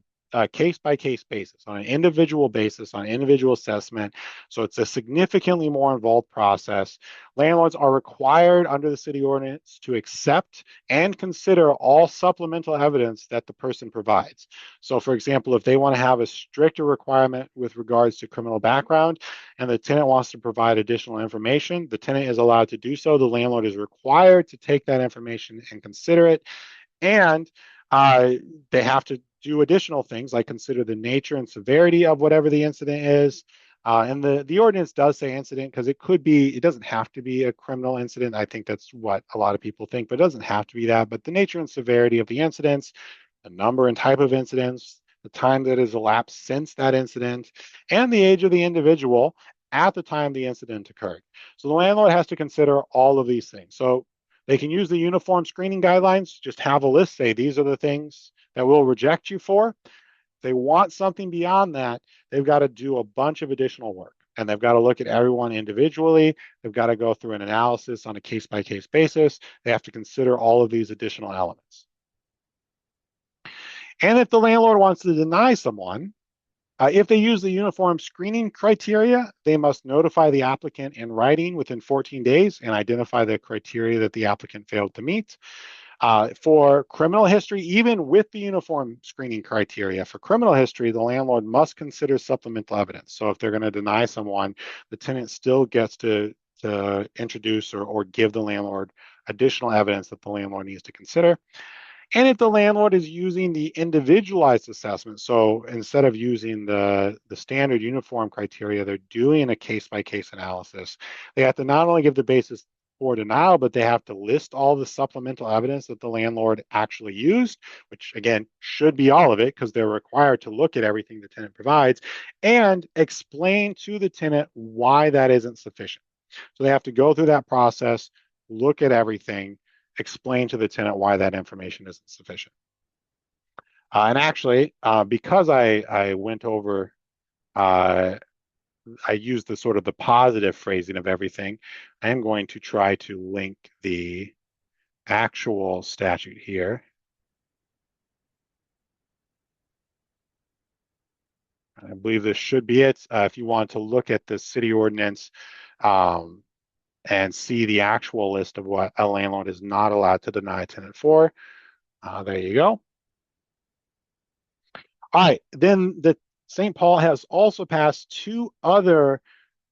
case-by-case basis, on an individual basis, on individual assessment. So it's a significantly more involved process. Landlords are required under the city ordinance to accept and consider all supplemental evidence that the person provides. So for example, if they want to have a stricter requirement with regards to criminal background and the tenant wants to provide additional information, the tenant is allowed to do so. The landlord is required to take that information and consider it. And they have to do additional things like consider the nature and severity of whatever the incident is. And the ordinance does say incident because it doesn't have to be a criminal incident. I think that's what a lot of people think, but it doesn't have to be that. But the nature and severity of the incidents, the number and type of incidents, the time that has elapsed since that incident, and the age of the individual at the time the incident occurred. So the landlord has to consider all of these things. So they can use the uniform screening guidelines, just have a list, say these are the things that we'll reject you for. If they want something beyond that, they've got to do a bunch of additional work. And they've got to look at everyone individually. They've got to go through an analysis on a case-by-case basis. They have to consider all of these additional elements. And if the landlord wants to deny someone, if they use the uniform screening criteria, they must notify the applicant in writing within 14 days and identify the criteria that the applicant failed to meet. For criminal history, even with the uniform screening criteria, for criminal history, the landlord must consider supplemental evidence. So if they're going to deny someone, the tenant still gets to to introduce or give the landlord additional evidence that the landlord needs to consider. And if the landlord is using the individualized assessment, so instead of using the standard uniform criteria, they're doing a case-by-case analysis. They have to not only give the basis for denial, but they have to list all the supplemental evidence that the landlord actually used, which again, should be all of it because they're required to look at everything the tenant provides and explain to the tenant why that isn't sufficient. So they have to go through that process, look at everything, explain to the tenant why that information isn't sufficient. And actually, because I went over, I used the sort of the positive phrasing of everything, I am going to try to link the actual statute here. I believe this should be it. If you want to look at the city ordinance and see the actual list of what a landlord is not allowed to deny a tenant for, there you go. All right, then the St. Paul has also passed two other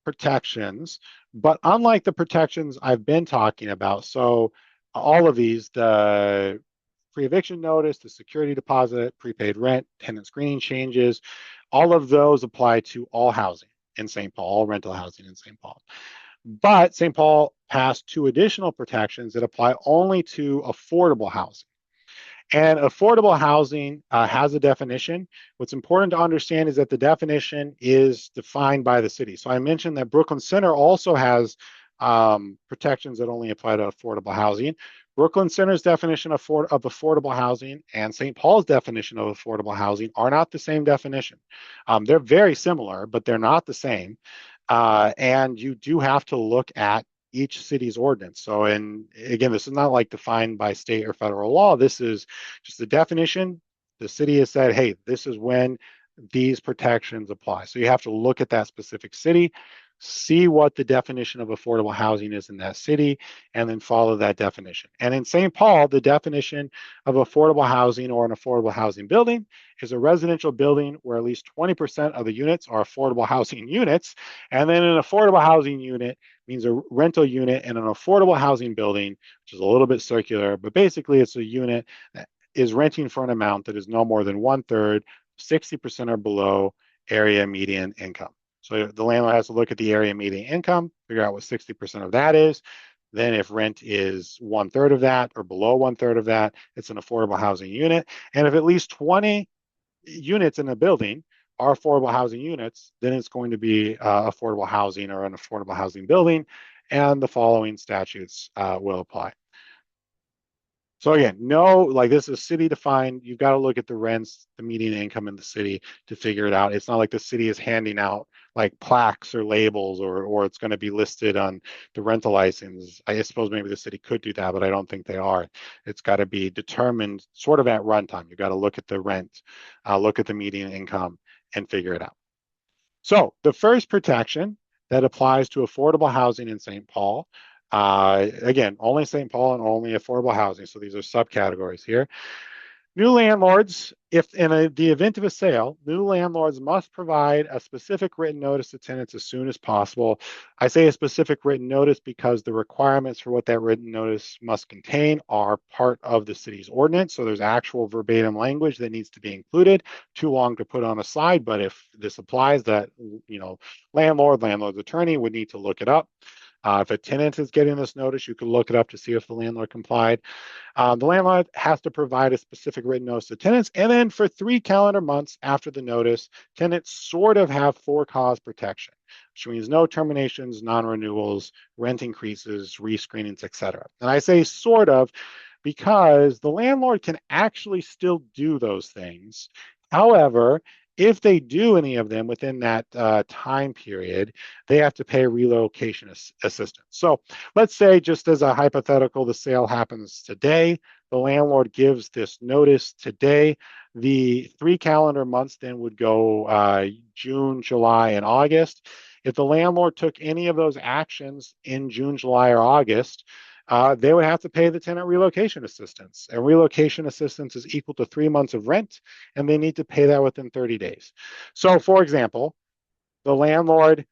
protections, but unlike the protections I've been talking about, so all of these, the pre-eviction notice, the security deposit, prepaid rent, tenant screening changes, all of those apply to all housing in St. Paul, all rental housing in St. Paul. But St. Paul passed two additional protections that apply only to affordable housing. And affordable housing has a definition. What's important to understand is that the definition is defined by the city. So I mentioned that Brooklyn Center also has protections that only apply to affordable housing. Brooklyn Center's definition of affordable housing and St. Paul's definition of affordable housing are not the same definition. They're very similar, but they're not the same. And you do have to look at each city's ordinance. So, and again, this is not like defined by state or federal law. This is just the definition. The city has said, hey, this is when these protections apply. So you have to look at that specific city, see what the definition of affordable housing is in that city, and then follow that definition. And in St. Paul, the definition of affordable housing or an affordable housing building is a residential building where at least 20% of the units are affordable housing units. And then an affordable housing unit means a rental unit in an affordable housing building, which is a little bit circular, but basically it's a unit that is renting for an amount that is no more than 1/3, 60% or below area median income. So the landlord has to look at the area median income, figure out what 60% of that is. Then if rent is 1/3 of that or below 1/3 of that, it's an affordable housing unit. And if at least 20 units in a building are affordable housing units, then it's going to be affordable housing or an affordable housing building, and the following statutes will apply. So again, no, like this is city defined. You've got to look at the rents, the median income in the city to figure it out. It's not like the city is handing out like plaques or labels or it's going to be listed on the rental license. I suppose maybe the city could do that, but I don't think they are. It's got to be determined sort of at runtime. You've got to look at the rent, look at the median income and figure it out. So the first protection that applies to affordable housing in St. Paul, again, only St. Paul and only affordable housing. So these are subcategories here. New landlords, if in the event of a sale, new landlords must provide a specific written notice to tenants as soon as possible. I say a specific written notice because the requirements for what that written notice must contain are part of the city's ordinance. So there's actual verbatim language that needs to be included. Too long to put on a slide, but if this applies, that landlord's attorney would need to look it up. If a tenant is getting this notice, you can look it up to see if the landlord complied. The landlord has to provide a specific written notice to tenants. And then for 3 calendar months after the notice, tenants sort of have for-cause protection, which means no terminations, non-renewals, rent increases, rescreenings, etc. And I say sort of because the landlord can actually still do those things. However, if they do any of them within that time period, they have to pay relocation assistance. So let's say, just as a hypothetical, the sale happens today. The landlord gives this notice today. The 3 calendar months then would go June, July, and August. If the landlord took any of those actions in June, July, or August, they would have to pay the tenant relocation assistance. And relocation assistance is equal to 3 months of rent, and they need to pay that within 30 days. So for example, the landlord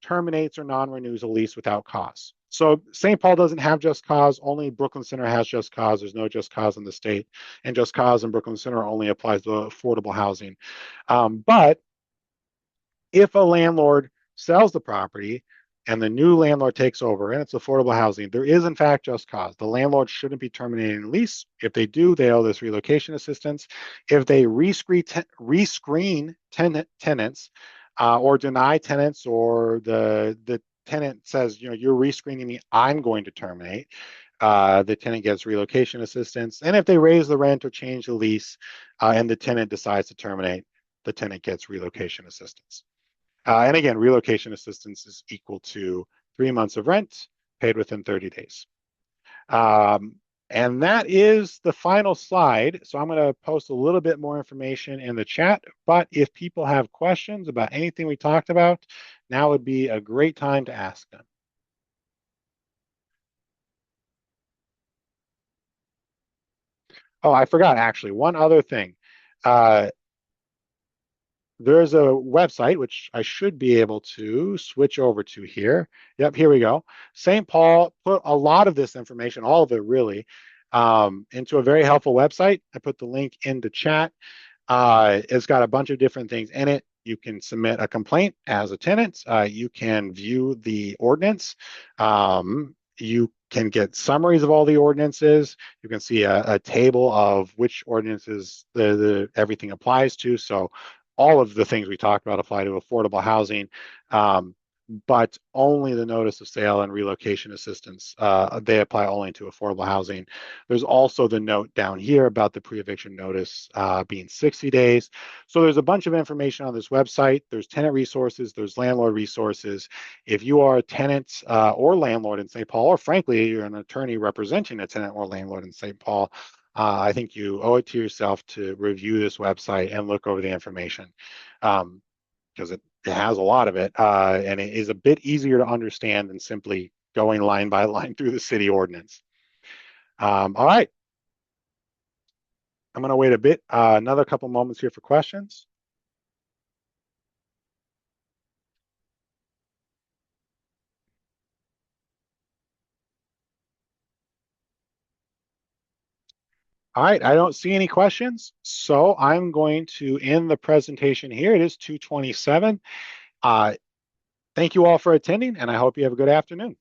terminates or non-renews a lease without cause. So St. Paul doesn't have just cause. Only Brooklyn Center has just cause. There's no just cause in the state, and just cause in Brooklyn Center only applies to affordable housing. But if a landlord sells the property and the new landlord takes over and it's affordable housing, there is in fact just cause. The landlord shouldn't be terminating the lease. If they do, they owe this relocation assistance. If they rescreen tenants or deny tenants, or the tenant says, you're rescreening me, I'm going to terminate, the tenant gets relocation assistance. And if they raise the rent or change the lease and the tenant decides to terminate, the tenant gets relocation assistance. And again, relocation assistance is equal to 3 months of rent paid within 30 days. And that is the final slide. So I'm going to post a little bit more information in the chat. But if people have questions about anything we talked about, now would be a great time to ask them. Oh, I forgot actually, one other thing. There's a website which I should be able to switch over to here. Yep, here we go. St. Paul put a lot of this information, all of it really, into a very helpful website. I put the link in the chat. It's got a bunch of different things in it. You can submit a complaint as a tenant. You can view the ordinance. You can get summaries of all the ordinances. You can see a table of which ordinances everything applies to. So all of the things we talked about apply to affordable housing. But only the notice of sale and relocation assistance, they apply only to affordable housing. There's also the note down here about the pre-eviction notice being 60 days. So there's a bunch of information on this website. There's tenant resources, there's landlord resources. If you are a tenant or landlord in St. Paul, or frankly, you're an attorney representing a tenant or landlord in St. Paul, I think you owe it to yourself to review this website and look over the information. Because it has a lot of it, and it is a bit easier to understand than simply going line by line through the city ordinance. All right, I'm going to wait a bit, another couple moments here for questions. All right, I don't see any questions, so I'm going to end the presentation here. It is 2:27. Thank you all for attending, and I hope you have a good afternoon.